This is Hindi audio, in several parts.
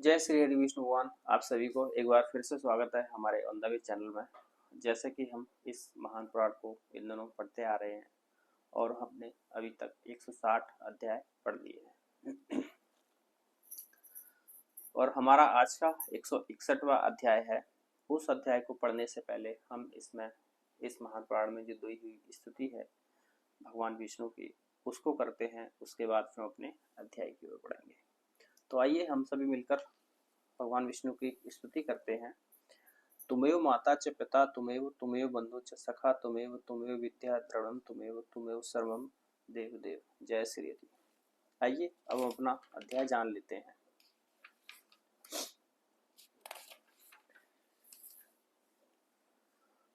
जय श्री हरि विष्णु भगवान। आप सभी को एक बार फिर से स्वागत है हमारे ऑन द वे चैनल में। जैसे कि हम इस महान पुराण को इन दिनों पढ़ते आ रहे हैं और हमने अभी तक 160 अध्याय पढ़ लिए हैं और हमारा आज का 161वां अध्याय है। उस अध्याय को पढ़ने से पहले हम इसमें इस महान पुराण में जो दी हुई स्तुति है भगवान विष्णु की उसको करते हैं। उसके बाद हम अपने अध्याय की ओर बढ़ेंगे। तो आइए हम सभी मिलकर भगवान विष्णु की स्तुति करते हैं। तुमेव माता च पिता तुमेव बंधु च सखा तुमेव विद्या द्रढ़म तुमेव सर्वम देव देव। जय श्री हरि। आइए अब अपना अध्याय जान लेते हैं।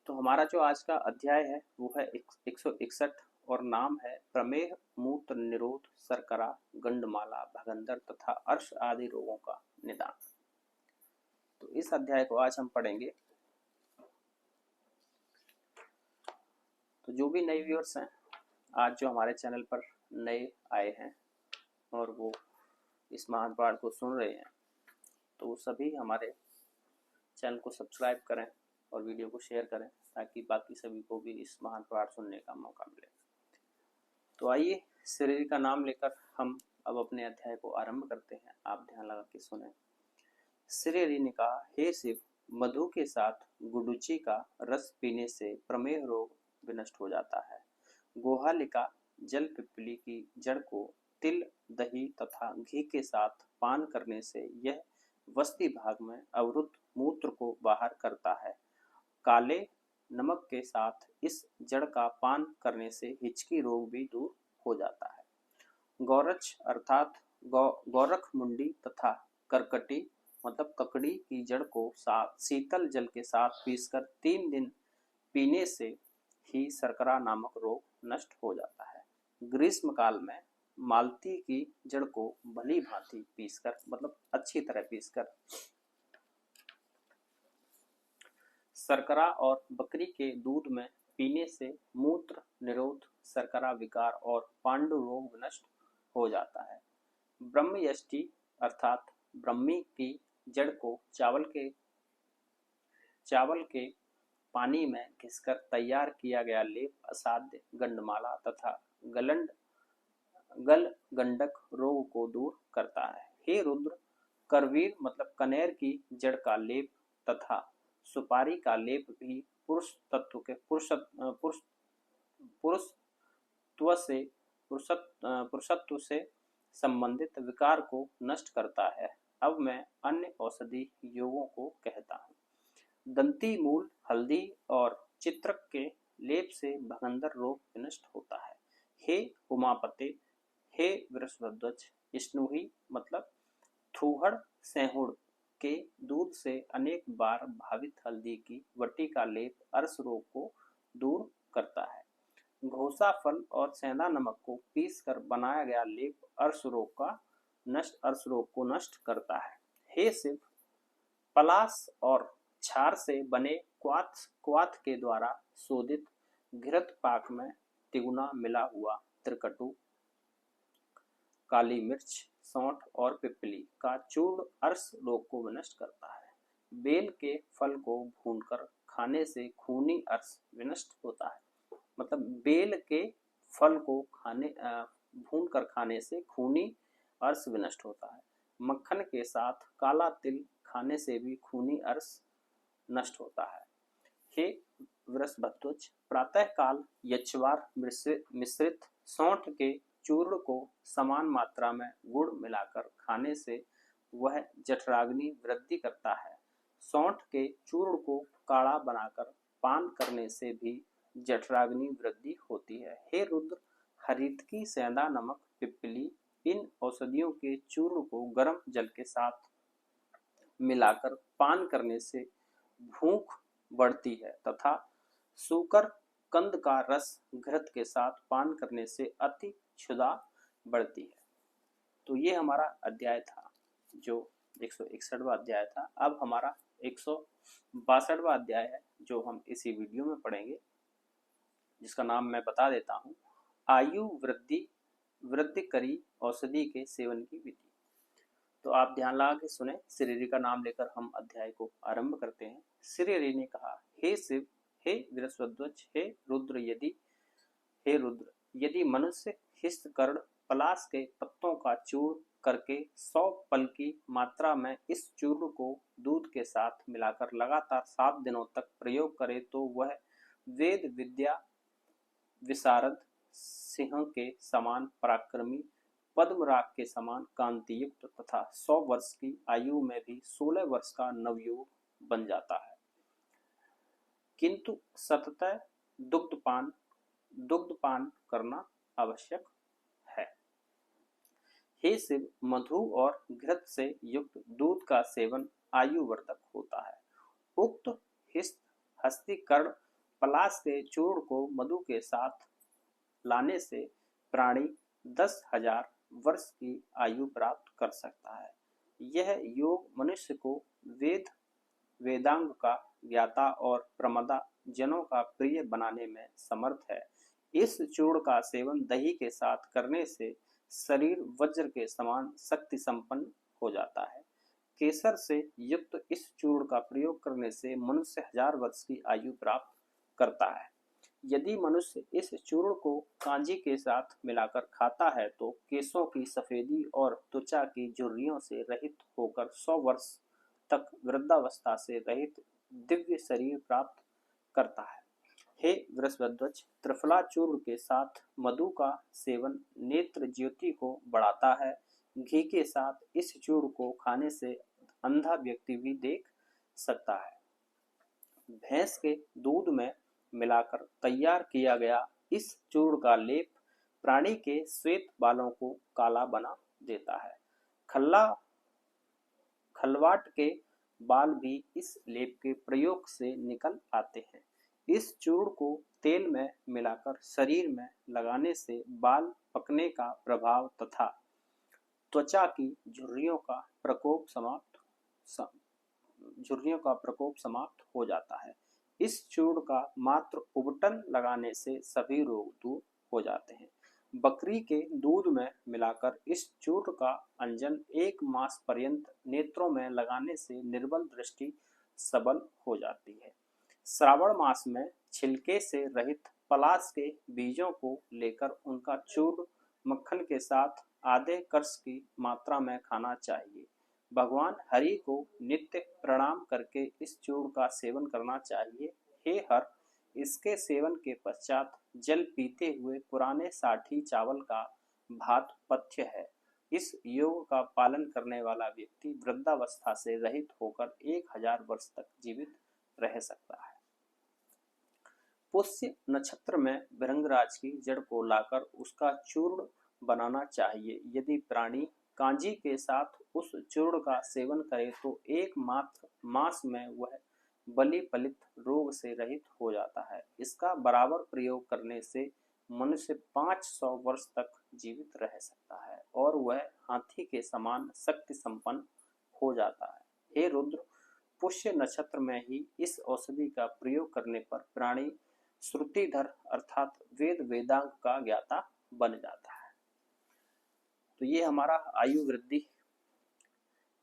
तो हमारा जो आज का अध्याय है वो है 161 और नाम है प्रमेह मूत्र निरोध शर्करा गंडमाला भगंदर तथा अर्श आदि रोगों का निदान। तो इस अध्याय को आज हम पढ़ेंगे। तो जो भी नए व्यूअर्स हैं आज जो हमारे चैनल पर नए आए हैं और वो इस महान पुराण को सुन रहे हैं तो वो सभी हमारे चैनल को सब्सक्राइब करें और वीडियो को शेयर करें ताकि बाकी सभी को भी इस महान पुराण सुनने का मौका मिले। तो आइए श्री का नाम लेकर हम अब अपने अध्याय को आरंभ करते हैं। आप ध्यान लगा के सुने। श्री हरि ने कहा, हे शिव, मधु के साथ गुडुचि का रस पीने से प्रमेह रोग विनष्ट हो जाता है। गोहालिका जल पिप्पली की जड़ को तिल दही तथा घी के साथ पान करने से यह वस्ती भाग में अवरुद्ध मूत्र को बाहर करता है। काले नमक के साथ इस जड़ का पान करने से हिचकी रोग भी दूर हो जाता है। गौरच अर्थात गौरख मुंडी तथा करकटी मतलब ककड़ी की जड़ को शीतल जल के साथ पीसकर 3 दिन पीने से ही शर्करा नामक रोग नष्ट हो जाता है। ग्रीष्म काल में मालती की जड़ को भली भांति पीसकर मतलब अच्छी तरह पीसकर शर्करा और बकरी के दूध में पीने से मूत्र निरोध शर्करा विकार और पांडु रोग नष्ट हो जाता है। ब्रह्मयष्टि अर्थात ब्रह्मी की जड़ को चावल के पानी में घिसकर तैयार किया गया लेप असाध्य गंडमाला तथा गल गंडक रोग को दूर करता है। हे रुद्र, करवीर मतलब कनेर की जड़ का लेप तथा सुपारी का लेप भी पुरुषत्व से संबंधित विकार को नष्ट करता है। अब मैं अन्य औषधि योगों को कहता हूँ। दंती मूल हल्दी और चित्रक के लेप से भगंदर रोग विनष्ट होता है। हे उमापते, हे वृषभध्वज, स्नुही मतलब थूहड़ सेहुड़ के दूध से अनेक बार भावित हल्दी की वटी का लेप अर्श रोग को दूर करता है। घोसा फल और सेंधा नमक को पीस कर बनाया गया लेप अर्श रोग को नष्ट करता है। हे शिव, पलास और छार से बने क्वाथ के द्वारा शोधित घृत पाक में तिगुना मिला हुआ त्रिकटु, काली मिर्च, सौंठ और पिपली का चूर्ण अर्श रोग को विनष्ट करता है। बेल के फल को भूनकर खाने से खूनी अर्श विनष्ट होता है। मतलब बेल के फल को भूनकर खाने से खूनी अर्श विनष्ट होता है। मक्खन के साथ काला तिल खाने से भी खूनी अर्श नष्ट होता है। हे वृषभध्वज, प्रातः काल यक्षवार मिश्रित सौंठ के चूर्ण को समान मात्रा में गुड़ मिलाकर खाने से वह जठराग्नि वृद्धि करता है। सौंठ के चूर्ण को काढ़ा बनाकर पान करने से भी जठराग्नि वृद्धि होती है। हे रुद्र, हरितकी सेंधा नमक पिप्पली इन औषधियों के चूर्ण को गर्म जल के साथ मिलाकर पान करने से भूख बढ़ती है तथा सूकर कंद का रस घृत के साथ पान करने से अति क्षुधा बढ़ती है। तो ये हमारा अध्याय था जो 161वां अध्याय था। अब हमारा 162वां अध्याय है जो हम इसी वीडियो में पढ़ेंगे, जिसका नाम मैं बता देता हूँ। आयु वृद्धि करी औषधि के सेवन की विधि। तो आप ध्यान लगा के सुने। श्री का नाम लेकर हम अध्याय को आरंभ करते हैं। श्री ने कहा, हे शिव, हे बृहस्पतिध्वज, हे रुद्र, यदि मनुष्य हिस्त कर्ण पलाश के पत्तों का चूर्ण करके 100 पल की मात्रा में इस चूर्ण को दूध के साथ मिलाकर लगातार 7 दिनों तक प्रयोग करे तो वह वेद विद्या विशारद सिंह के समान पराक्रमी, पद्मराग के समान कांतियुक्त तथा 100 वर्ष की आयु में भी 16 वर्ष का नवयुवक बन जाता है, किंतु सततः दुग्धपान करना आवश्यक है। हे शिव, मधु और घृत से युक्त दूध का सेवन आयुवर्धक होता है। उक्त हस्तिकर्ण पलाश के चूर्ण को मधु के साथ लाने से प्राणी 10,000 वर्ष की आयु प्राप्त कर सकता है। यह योग मनुष्य को वेदांग का ज्ञाता और प्रमदा जनों का प्रिय बनाने में समर्थ है। इस चूर्ण का सेवन दही के साथ करने से शरीर वज्र के समान शक्ति संपन्न हो जाता है। केसर से युक्त इस चूर्ण का प्रयोग करने से मनुष्य 1000 वर्ष की आयु प्राप्त करता है। यदि मनुष्य इस चूर्ण को कांजी के साथ मिलाकर खाता है तो केसों की सफेदी और त्वचा की झुर्रियों से रहित होकर 100 वर्ष तक वृद्धावस्था से रहित दिव्य शरीर प्राप्त करता है। हे बृहस्पतिध्वज, त्रिफला चूर्ण के साथ मधु का सेवन नेत्र ज्योति को बढ़ाता है। घी के साथ इस चूर्ण को खाने से अंधा व्यक्ति भी देख सकता है। भैंस के दूध में मिलाकर तैयार किया गया इस चूर्ण का लेप प्राणी के श्वेत बालों को काला बना देता है। खलवाट के बाल भी इस लेप के प्रयोग से निकल आते हैं। इस चूर्ण को तेल में मिलाकर शरीर में लगाने से बाल पकने का प्रभाव तथा त्वचा की झुर्रियों का प्रकोप समाप्त हो जाता है। इस चूर्ण का मात्र उबटन लगाने से सभी रोग दूर हो जाते हैं। बकरी के दूध में मिलाकर इस चूर्ण का अंजन 1 मास पर्यंत नेत्रों में लगाने से निर्बल दृष्टि सबल हो जाती है। श्रावण मास में छिलके से रहित पलाश के बीजों को लेकर उनका चूर्ण मक्खन के साथ आधे कर्ष की मात्रा में खाना चाहिए। भगवान हरि को नित्य प्रणाम करके इस चूर्ण का सेवन करना चाहिए। हे हर, इसके सेवन के पश्चात जल पीते हुए पुराने साठी चावल का भात पथ्य है। इस योग का पालन करने वाला व्यक्ति वृद्धावस्था से रहित होकर 1000 वर्ष तक जीवित रह सकता है। पुष्य नक्षत्र में भृंगराज की जड़ को लाकर उसका चूर्ण बनाना चाहिए। यदि प्राणी कांजी के साथ उस चूर्ण का सेवन करे तो एकमात्र मास में वह बलि पलित रोग से रहित हो जाता है। इसका बराबर प्रयोग करने से मनुष्य 500 वर्ष तक जीवित रह सकता है और वह हाथी के समान शक्ति संपन्न हो जाता है। हे रुद्र, पुष्य नक्षत्र में ही इस औषधि का प्रयोग करने पर प्राणी श्रुतिधर अर्थात वेदांग का ज्ञाता बन जाता है। तो ये हमारा आयु वृद्धि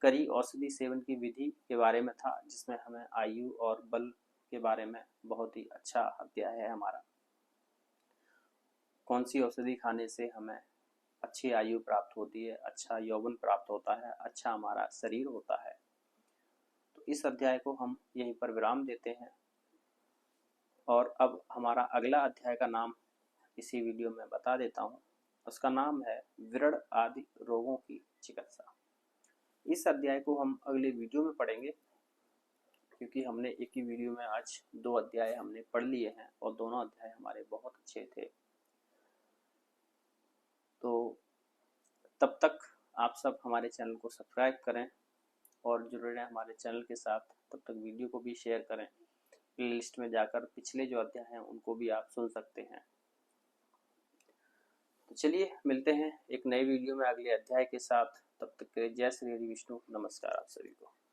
करी औषधि सेवन की विधि के बारे में था, जिसमें हमें आयु और बल के बारे में बहुत ही अच्छा अध्याय है हमारा। कौन सी औषधि खाने से हमें अच्छी आयु प्राप्त होती है, अच्छा यौवन प्राप्त होता है, अच्छा हमारा शरीर होता है। तो इस अध्याय को हम यहीं पर विराम देते हैं और अब हमारा अगला अध्याय का नाम इसी वीडियो में बता देता हूँ। उसका नाम है व्रण आदि रोगों की चिकित्सा। इस अध्याय को हम अगले वीडियो में पढ़ेंगे, क्योंकि हमने एक ही वीडियो में आज 2 अध्याय हमने पढ़ लिए हैं और दोनों अध्याय हमारे बहुत अच्छे थे। तो तब तक आप सब हमारे चैनल को सब्सक्राइब करें और जुड़े रहें हमारे चैनल के साथ। तब तक वीडियो को भी शेयर करें। प्लेलिस्ट में जाकर पिछले जो अध्याय हैं उनको भी आप सुन सकते हैं। तो चलिए मिलते हैं एक नए वीडियो में अगले अध्याय के साथ। तब तक के लिए जय श्री हरि विष्णु। नमस्कार आप सभी को।